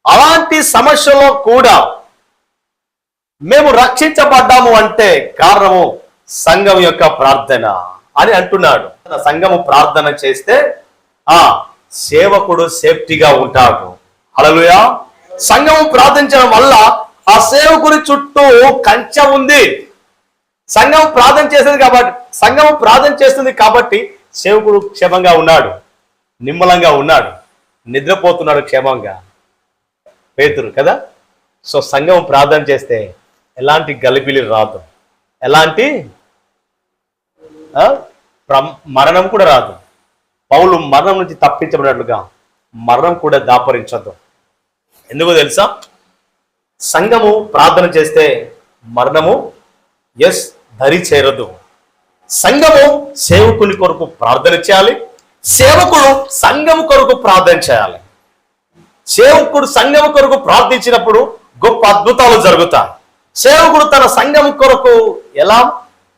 అలాంటి సమస్యలో కూడా మేము రక్షించబడ్డాము అంటే కారణము సంఘం యొక్క ప్రార్థన అని అంటున్నాడు. సంఘము ప్రార్థన చేస్తే ఆ సేవకుడు సేఫ్టీగా ఉంటాడు. హల్లెలూయా. సంఘము ప్రార్థించడం వల్ల ఆ సేవకుడి చుట్టూ కంచె ఉంది. సంఘం ప్రార్థన చేస్తుంది కాబట్టి సేవకుడు క్షేమంగా ఉన్నాడు, నిమ్మలంగా ఉన్నాడు, నిద్రపోతున్నాడు క్షేమంగా. పేతురు కదా. సో సంఘం ప్రార్థన చేస్తే ఎలాంటి గలిబిలి రాదు, ఎలాంటి మరణం కూడా రాదు. పౌలు మరణం నుంచి తప్పించబడినట్లుగా మరణం కూడా దాపరించదు. ఎందుకో తెలుసా? సంఘము ప్రార్థన చేస్తే మరణము దరి చేరదు. సంఘము సేవకుని కొరకు ప్రార్థన చేయాలి, సేవకుడు సంఘము కొరకు ప్రార్థన చేయాలి. సేవకుడు సంఘము కొరకు ప్రార్థించినప్పుడు గొప్ప అద్భుతాలు జరుగుతాయి. సేవకుడు తన సంఘం కొరకు ఎలా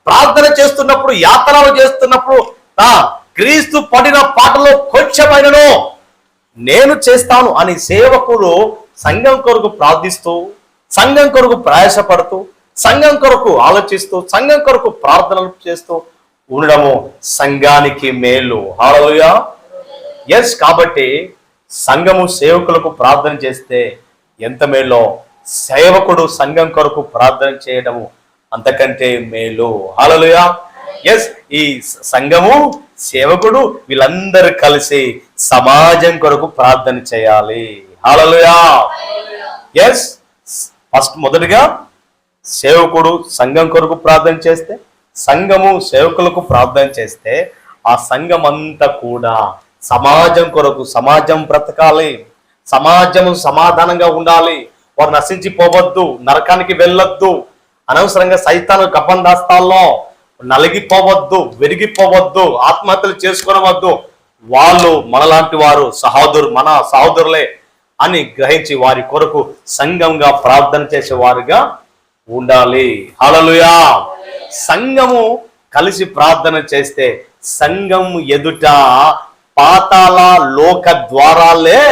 ప్రార్థన చేస్తున్నప్పుడు, యాత్రలు చేస్తున్నప్పుడు క్రీస్తు పడిన పాటలో కొంచెమైనను నేను చేస్తాను అని సేవకుడు సంఘం కొరకు ప్రార్థిస్తూ, సంఘం కొరకు ప్రయాసపడుతూ, సంఘం కొరకు ఆలోచిస్తూ, సంఘం కొరకు ప్రార్థనలు చేస్తూ ఉండడము సంఘానికి మేలు. హల్లెలూయా. ఎస్, కాబట్టి సంఘము సేవకులకు ప్రార్థన చేస్తే ఎంత మేలో, సేవకుడు సంఘం కొరకు ప్రార్థన చేయడము అంతకంటే మేలు. హల్లెలూయా. ఎస్, ఈ సంఘము సేవకుడు వీళ్ళందరూ కలిసి సమాజం కొరకు ప్రార్థన చేయాలి. హల్లెలూయా. ఎస్, మొదటిగా సేవకుడు సంఘం కొరకు ప్రార్థన చేస్తే, సంఘము సేవకులకు ప్రార్థన చేస్తే ఆ సంఘం అంతా కూడా సమాజం కొరకు, సమాజం బ్రతకాలి, సమాజము సమాధానంగా ఉండాలి, వారు నశించిపోవద్దు, నరకానికి వెళ్ళొద్దు, అనవసరంగా సైతాను కబంధాస్తాల్లో నలిగిపోవద్దు, విరిగిపోవద్దు, ఆత్మహత్యలు చేసుకోవద్దు. వాళ్ళు మనలాంటి వారు మన సహోదరులే అని గ్రహించి వారి కొరకు సంఘంగా ప్రార్థన చేసేవారుగా ఉండాలి. హల్లెలూయా. సంఘము కలిసి ప్రార్థన చేస్తే సంఘం ఎదుట పాతాళ లోక ద్వారాలే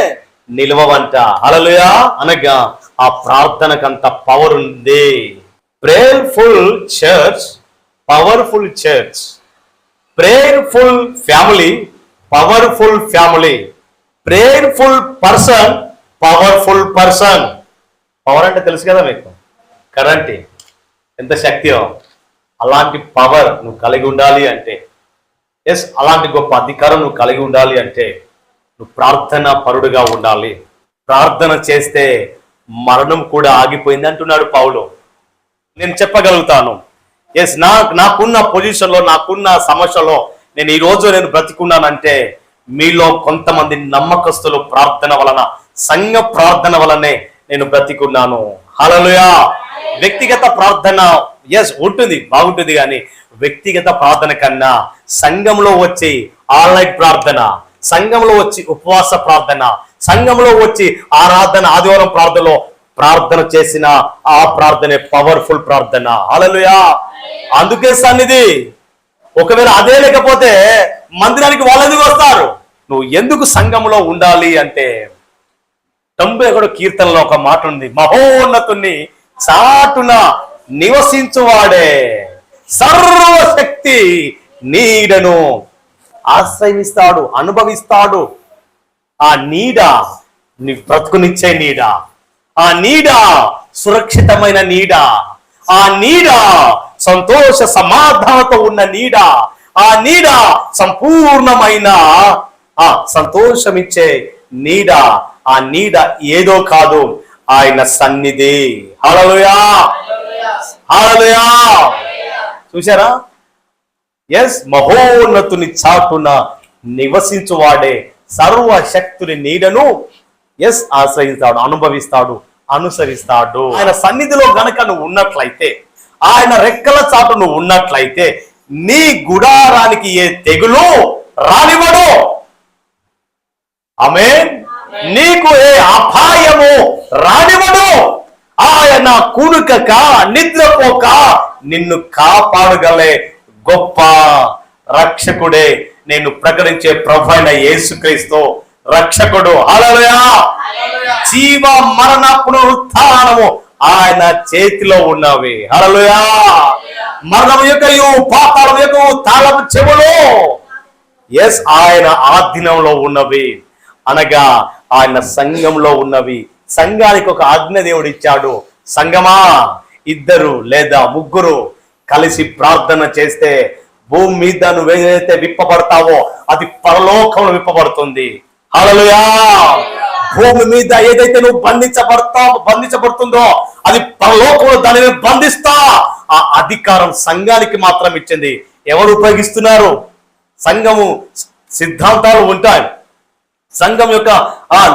నిలవవంట. హల్లెలూయా. అనగా ఆ ప్రార్థనకంత పవర్ ఉంది. Prayerful church, powerful church. Prayerful family, powerful family. Prayerful person, powerful person. Power అంటే తెలుసు కదా మీకు, కరెంట్ ఎంత శక్తియో. అలాంటి పవర్ నువ్వు కలిగి ఉండాలి అంటే, అలాంటి గొప్ప అధికారం నువ్వు కలిగి ఉండాలి అంటే నువ్వు ప్రార్థన పరుడుగా ఉండాలి. ప్రార్థన చేస్తే మరణం కూడా ఆగిపోయింది అంటున్నాడు పౌలు. నేను చెప్పగలుగుతాను, ఎస్, నాకున్న పొజిషన్లో, నాకున్న సమస్యలో నేను ఈ రోజు నేను బ్రతికున్నానంటే మీలో కొంతమంది నమ్మకస్తులు ప్రార్థన వలన, సంఘ ప్రార్థన వలనే నేను బ్రతికున్నాను. హల్లెలూయా. వ్యక్తిగత ప్రార్థన ఎస్ ఉంటుంది, బాగుంటుంది, కానీ వ్యక్తిగత ప్రార్థన కన్నా సంఘంలో వచ్చి ఆన్లైన్ ప్రార్థన, సంఘంలో వచ్చి ఉపవాస ప్రార్థన, సంఘంలో వచ్చి ఆరాధన, ఆదివారం ప్రార్థనలో ప్రార్థన చేసిన ఆ ప్రార్థనే పవర్ఫుల్ ప్రార్థన. హల్లెలూయా. అందుకే సన్నిధి. ఒకవేళ అదే లేకపోతే మందిరానికి వాళ్ళు ఎందుకు వస్తారు? నువ్వు ఎందుకు సంఘంలో ఉండాలి అంటే 91 కీర్తనలో ఒక మాట ఉంది, మహోన్నతుని చాటున నివసించువాడే సర్వశక్తి నీడను ఆశ్రయిస్తాడు, అనుభవిస్తాడు. ఆ నీడ నీ బ్రతుకునిచ్చే నీడ, ఆ నీడ సురక్షితమైన నీడ, ఆ నీడ సంతోష సమాధానంతో ఉన్న నీడ, ఆ నీడ సంపూర్ణమైన సంతోషమిచ్చే నీడ. ఆ నీడ ఏదో కాదు, ఆయన సన్నిధి. హల్లెలూయా, హల్లెలూయా. చూసారా? ఎస్, మహోన్నతుని చాటున నివసించువాడే సర్వశక్తుని నీడను ఎస్ ఆశ్రయిస్తాడు, అనుభవిస్తాడు, అనుసరిస్తాడు. ఆయన సన్నిధిలో గనక నువ్వు ఉన్నట్లయితే, ఆయన రెక్కల చాటు నువ్వు ఉన్నట్లయితే నీ గుడారానికి ఏ తెగులు రానివ్వడు. ఆమేన్. నీకు ఏ అపాయము రానివ్వడు. ఆయన కునుకక నిద్రపోక నిన్ను కాపాడగలే గొప్ప రక్షకుడే నేను ప్రకటించే ప్రభు అయిన యేసుక్రీస్తు రక్షకుడు. హల్లెలూయా. జీవ మరణ పునరుత్థానము ఆయన చేతిలో ఉన్నవి. హల్లెలూయా. మరణం యొక్కయు పాతాళం యొక్కయు తాళపు చెవులు ఎస్ ఆయన ఆధీనంలో ఉన్నవి, అనగా ఆయన సంఘంలో ఉన్నవి. సంఘానికి ఒక ఆజ్ఞ దేవుడు ఇచ్చాడు. సంఘమా, 2 లేదా 3 కలిసి ప్రార్థన చేస్తే భూమి మీద నువ్వు ఏదైతే విప్పబడతావో అది పరలోకంలో విప్పబడుతుంది. హల్లెలూయా. భూమి మీద ఏదైతే నువ్వు బంధించబడుతుందో అది పరలోకంలో దానిని బంధిస్తా. ఆ అధికారం సంఘానికి మాత్రం ఇచ్చింది. ఎవరు ఉపయోగిస్తున్నారు? సంఘము సిద్ధాంతాలు ఉంటాయి, సంఘం యొక్క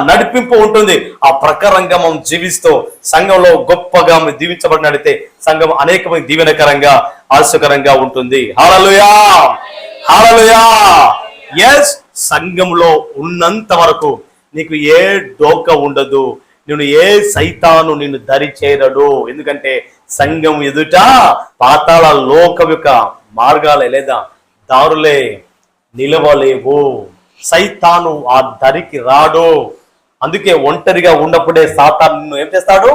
నడిపింపు ఉంటుంది. ఆ ప్రకారంగా మనం జీవిస్తూ సంఘంలో గొప్పగా దీవించబడినట్లయితే సంఘం అనేకమైన దీవెనకరంగా, ఆశకరంగా ఉంటుంది. హల్లెలూయా, హల్లెలూయా. ఎస్, సంఘంలో ఉన్నంత వరకు నీకు ఏ డోక ఉండదు, నేను ఏ సైతాను నిన్ను దరి చేరడు. ఎందుకంటే సంఘం ఎదుట పాతాళ లోకం యొక్క మార్గాలే లేదా దారులే నిలవలేవు. సైతాను ఆ దరికి రాడు. అందుకే ఒంటరిగా ఉన్నప్పుడే సాతాను నిన్ను ఏం చేస్తాడు?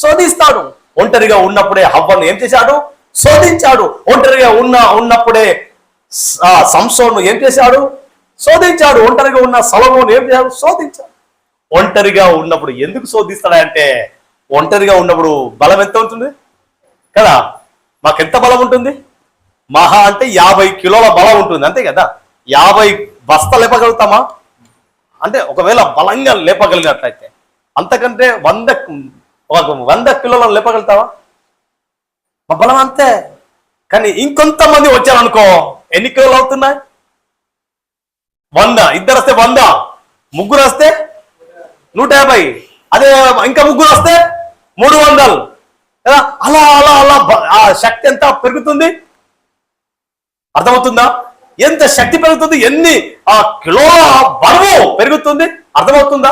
శోధిస్తాడు. ఒంటరిగా ఉన్నప్పుడే హవ్వను ఏం చేశాడు? శోధించాడు. ఒంటరిగా ఉన్నప్పుడే సంసోను ఏం చేశాడు? శోధించాడు. ఒంటరిగా ఉన్న సొలొమోను ఏం చేశాడు? శోధించాడు. ఒంటరిగా ఉన్నప్పుడు ఎందుకు శోధిస్తాడంటే, ఒంటరిగా ఉన్నప్పుడు బలం ఎంత ఉంటుంది కదా? మాకెంత బలం ఉంటుంది? మహా అంటే 50 కిలోల బలం ఉంటుంది, అంతే కదా? 50 బస్తా లేపగలుగుతామా? అంటే ఒకవేళ బలంగా లేపగలిగినట్లయితే అంతకంటే 100 కిలోలను లేపగలుగుతావా? మా బలం అంతే. కానీ ఇంకొంతమంది వచ్చారనుకో, ఎన్ని కిలోలు అవుతున్నాయి? 100. 2 వస్తే 100, 3 వస్తే 150, అదే ఇంకా 3 వస్తే 300 కదా? అలా అలా అలా ఆ శక్తి ఎంత పెరుగుతుంది? అర్థమవుతుందా? ఎంత శక్తి పెరుగుతుంది, ఎన్ని కిలోల బరువు పెరుగుతుంది, అర్థమవుతుందా?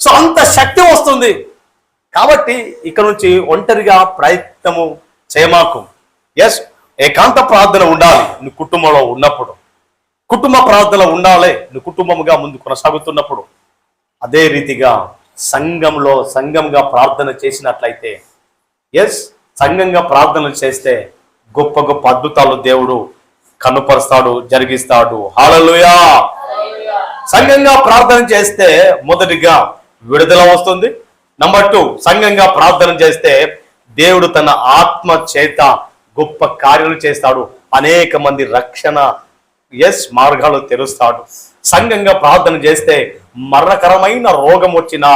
సో అంత శక్తి వస్తుంది. కాబట్టి ఇక్కడ నుంచి ఒంటరిగా ప్రయత్నము చేయమాకు. ఎస్, ఏకాంత ప్రార్థన ఉండాలి నువ్వు కుటుంబంలో ఉన్నప్పుడు, కుటుంబ ప్రార్థన ఉండాలి నువ్వు కుటుంబముగా ముందు కొనసాగుతున్నప్పుడు. అదే రీతిగా సంఘంగా ప్రార్థన చేసినట్లయితే, ఎస్, సంఘంగా ప్రార్థన చేస్తే గొప్ప గొప్ప అద్భుతాలు దేవుడు కనుపరుస్తాడు, జరిగిస్తాడు. హల్లెలూయా. సంఘంగా ప్రార్థన చేస్తే మొదటిగా విడుదల వస్తుంది. నంబర్ 2, సంఘంగా ప్రార్థన చేస్తే దేవుడు తన ఆత్మ చేత గొప్ప కార్యాలు చేస్తాడు. అనేక మంది రక్షణ మార్గాలు తెరుస్తాడు. సంఘంగా ప్రార్థన చేస్తే మరణకరమైన రోగం వచ్చినా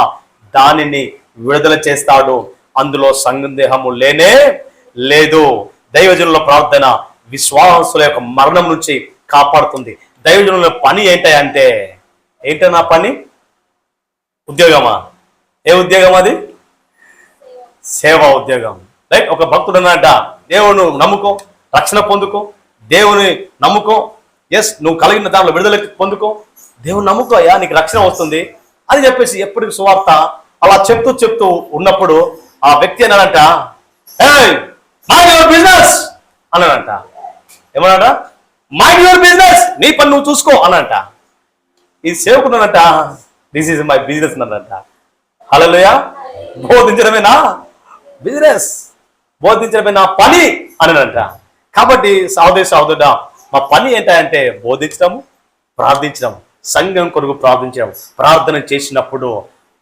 దానిని విడుదల చేస్తాడు. అందులో సందేహము లేనే లేదు. దైవజనుల ప్రార్థన విశ్వాసుల యొక్క మరణం నుంచి కాపాడుతుంది. దైవజనుల పని ఏంటంటే నా పని? ఉద్యోగమా? ఏ ఉద్యోగం అది? సేవా ఉద్యోగం. రైట్. ఒక భక్తుడు అన్నట, దేవుని నమ్ముకో, రక్షణ పొందుకో, దేవుని నమ్ముకో, ఎస్ నువ్వు కలిగిన దాంట్లో విడుదల పొందుకో, దేవుని నమ్ముకో అయ్యా, నీకు రక్షణ వస్తుంది అని చెప్పేసి ఎప్పటికి సువార్త అలా చెప్తూ ఉన్నప్పుడు ఆ వ్యక్తి అన్నాడంట, మైండ్ యువర్ బిజినెస్ అన్నాడంట. ఏమన్నాడ? మైండ్ యువర్ బిజినెస్, నీ పని నువ్వు చూసుకో అనంట. ఈ సేవకున్నానంట, దిస్ ఈజ్ మై బిజినెస్ అన్నాడంట. హల్లెలూయా. బోధించడమేనా బిజినెస్? బోధించడమే నా పని అనంట. కాబట్టి సహోదరుడా, మా పని ఏంటంటే బోధించడము, ప్రార్థించడం, సంఘం కొరకు ప్రార్థించడం. ప్రార్థన చేసినప్పుడు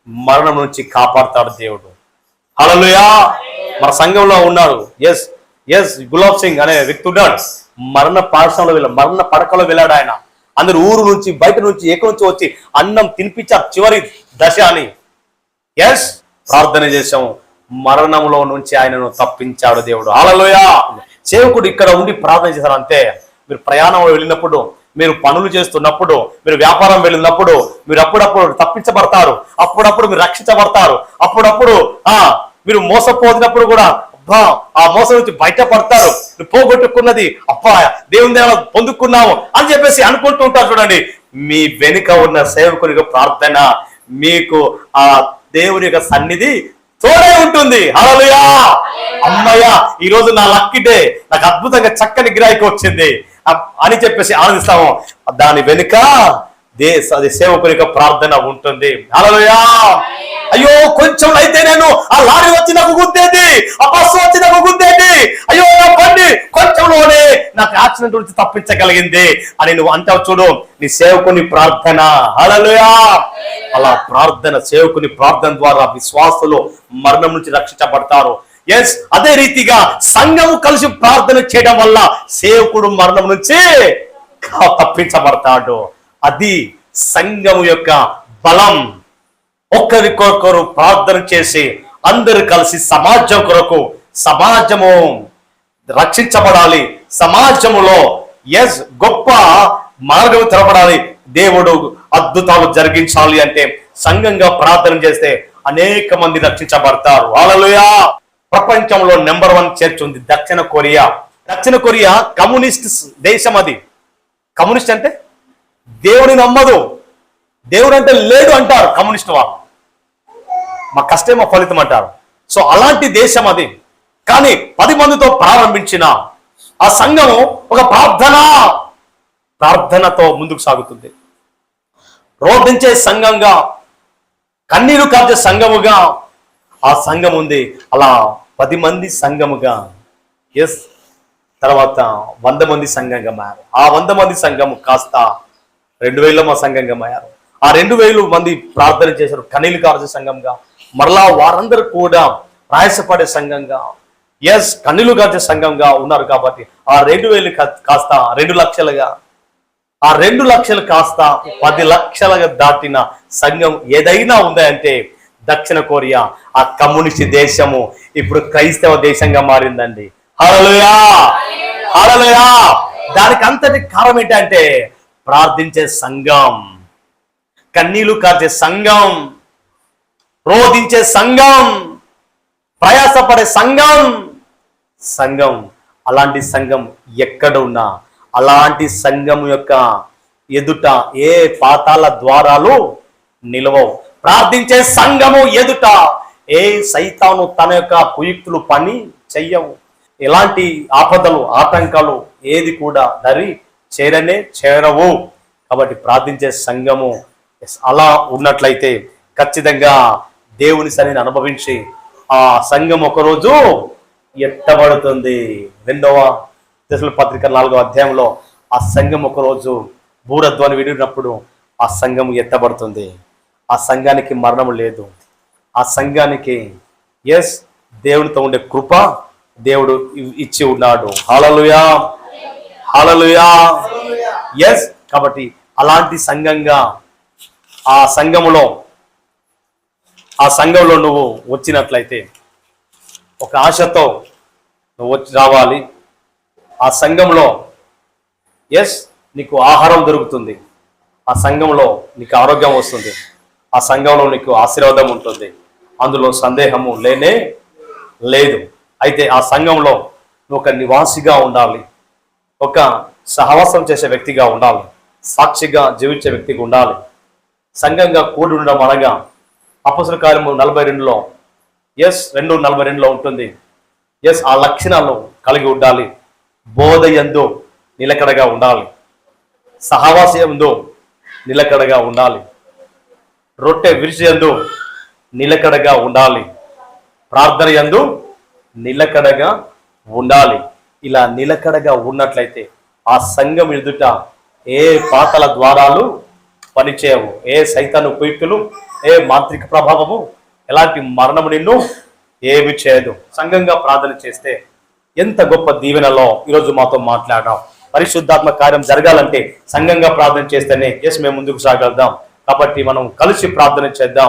మరణం నుంచి కాపాడుతాడు దేవుడు. హల్లెలూయా. మన సంఘంలో ఉన్నాడు ఎస్ గులాబ్ సింగ్ అనే వ్యక్తి ఉన్నాడు. మరణ పడకలో వెళ్ళాడు ఆయన. అందరు ఊరు నుంచి బయట నుంచి ఎక్కడి నుంచి వచ్చి అన్నం తినిపించారు చివరి దశ అని. ఎస్ ప్రార్థన చేశాము, మరణంలో నుంచి ఆయనను తప్పించాడు దేవుడు. హల్లెలూయా. సేవకుడు ఇక్కడ ఉండి ప్రార్థన చేశారు అంతే. మీరు ప్రయాణంలో వెళ్ళినప్పుడు, మీరు పనులు చేస్తున్నప్పుడు, మీరు వ్యాపారం వెళ్ళినప్పుడు మీరు అప్పుడప్పుడు తప్పించబడతారు, అప్పుడప్పుడు మీరు రక్షించబడతారు, అప్పుడప్పుడు మీరు మోసపోతున్నప్పుడు కూడా అబ్బా ఆ మోసం నుంచి బయటపడతారు. నువ్వు పోగొట్టుకున్నది అబ్బా దేవుని దేవాల పొందుకున్నావు అని చెప్పేసి అనుకుంటూ ఉంటారు. చూడండి, మీ వెనుక ఉన్న సేవకుని ప్రార్థన మీకు ఆ దేవుని యొక్క సన్నిధి తోడే ఉంటుంది. హల్లెలూయా. అమ్మయ్య, ఈ రోజు నా లక్కీ డే, నాకు అద్భుతంగా చక్కని గిరాయికి వచ్చింది అని చెప్పేసి ఆనందిస్తాము. దాని వెనుక అది సేవకుని యొక్క ప్రార్థన ఉంటుంది. హల్లెలూయా. అయ్యో కొంచెం అయితే నేను ఆ లారీ వచ్చి నాకు గుద్దేది, ఆ బస్సు వచ్చి నాకు గుద్దేది, అయ్యో నా బండి కొంచెంలోనే నాకు యాక్సిడెంట్ నుంచి తప్పించగలిగింది అని నువ్వు అంటావు చూడు, నీ సేవకుని ప్రార్థన. హల్లెలూయా. అలా ప్రార్థన, సేవకుని ప్రార్థన ద్వారా విశ్వాసులు మరణం నుంచి రక్షించబడతారు. ఎస్ అదే రీతిగా సంఘము కలిసి ప్రార్థన చేయడం వల్ల సేవకుడు మరణం నుంచి తప్పించబడతాడు. అది సంఘము యొక్క బలం. ఒకరికొకరు ప్రార్థన చేసి అందరు కలిసి సమాజం కొరకు, సమాజము రక్షించబడాలి, సమాజములో గొప్ప మార్గం తెరపడాలి, దేవుడు అద్భుతాలు జరిగించాలి అంటే సంఘంగా ప్రార్థన చేస్తే అనేక మంది రక్షించబడతారు. హల్లెలూయా. ప్రపంచంలో నెంబర్ 1 చర్చ్ ఉంది దక్షిణ కొరియా. దక్షిణ కొరియా కమ్యూనిస్ట్ దేశం. అది కమ్యూనిస్ట్ అంటే దేవుని నమ్మదు, దేవుడు అంటే లేడు అంటారు కమ్యూనిస్ట్ వాళ్ళు. మా కష్టమో ఫలితం అంటారు. సో అలాంటి దేశం అది. కానీ 10 మందితో ప్రారంభించిన ఆ సంఘము ఒక ప్రార్థనతో ముందుకు సాగుతుంది. రోధించే సంఘంగా, కన్నీరు కార్చే సంఘముగా ఆ సంఘం ఉంది. అలా 10 మంది సంఘముగా, తర్వాత 100 మంది సంఘంగా మారారు. ఆ 100 మంది సంఘము కాస్త 2000 సంఘంగా మారారు. ఆ 2000 మంది ప్రార్థన చేశారు కన్నీళ్లు కార్చే సంఘంగా. మరలా వారందరూ కూడా ప్రయాసపడే సంఘంగా, కన్నీళ్లు కార్చే సంఘంగా ఉన్నారు. కాబట్టి ఆ 2000 కాస్త 2 లక్షలుగా, ఆ 2 లక్షలు కాస్త 10 లక్షలుగా దాటిన సంఘం ఏదైనా ఉందంటే దక్షిణ కొరియా. ఆ కమ్యూనిస్ట్ దేశము ఇప్పుడు క్రైస్తవ దేశంగా మారిందండి. హల్లెలూయా. హల్లెలూయా. దానికి అంతటి కారణం ఏంటంటే ప్రార్థించే సంఘం, కన్నీళ్లు కార్చే సంఘం, రోధించే సంఘం, ప్రయాసపడే సంఘం. అలాంటి సంఘం ఎక్కడ ఉన్నా అలాంటి సంఘం యొక్క ఎదుట ఏ పాతాల ద్వారాలు నిలవవు. ప్రార్థించే సంఘము ఎదుట ఏ సైతాను తన యొక్క కుయుక్తులు పని చెయ్యవు. ఎలాంటి ఆపదలు, ఆటంకాలు ఏది కూడా దరి చేరవు. కాబట్టి ప్రార్థించే సంఘము అలా ఉన్నట్లయితే ఖచ్చితంగా దేవుని సన్నిధిని అనుభవించి ఆ సంఘం ఒకరోజు ఎత్తబడుతుంది. 2వ దశల పత్రిక 4వ అధ్యాయంలో ఆ సంఘం ఒకరోజు బూరధ్వని విడినప్పుడు ఆ సంఘం ఎత్తబడుతుంది. ఆ సంఘానికి మరణం లేదు. ఆ సంఘానికి దేవునితో ఉండే కృప దేవుడు ఇచ్చి ఉన్నాడు. హల్లెలూయా. హల్లెలూయా. కాబట్టి అలాంటి సంఘంగా ఆ సంఘంలో నువ్వు వచ్చినట్లయితే ఒక ఆశతో నువ్వు రావాలి. ఆ సంఘంలో నీకు ఆహారం దొరుకుతుంది, ఆ సంఘంలో నీకు ఆరోగ్యం వస్తుంది, ఆ సంఘంలో నీకు ఆశీర్వాదం ఉంటుంది, అందులో సందేహము లేనే లేదు. అయితే ఆ సంఘంలో నువ్వు ఒక నివాసిగా ఉండాలి, ఒక సహవాసం చేసే వ్యక్తిగా ఉండాలి, సాక్షిగా జీవించే వ్యక్తిగా ఉండాలి. సంఘంగా కూడి ఉండడం అనగా అపొస్తలుల కార్యము 42లో 2:42 ఉంటుంది. ఆ లక్షణాలు కలిగి ఉండాలి. బోధ యందు నిలకడగా ఉండాలి, సహవాసయందు నిలకడగా ఉండాలి, రొట్టె విరిచి యందు నిలకడగా ఉండాలి, ప్రార్థన యందు నిలకడగా ఉండాలి. ఇలా నిలకడగా ఉన్నట్లయితే ఆ సంఘం ఎదుట ఏ పాతల ద్వారాలు పనిచేయవు, ఏ సైతాను కుయుక్తులు, ఏ మాంత్రిక ప్రభావము, ఎలాంటి మరణము నిన్ను ఏమి చేయదు. సంఘంగా ప్రార్థన చేస్తే ఎంత గొప్ప దీవెనలో ఈరోజు మాతో మాట్లాడాం. పరిశుద్ధాత్మ కార్యం జరగాలంటే సంఘంగా ప్రార్థన చేస్తేనే మేము ముందుకు సాగలుగుతాం. కాబట్టి మనం కలిసి ప్రార్థన చేద్దాం.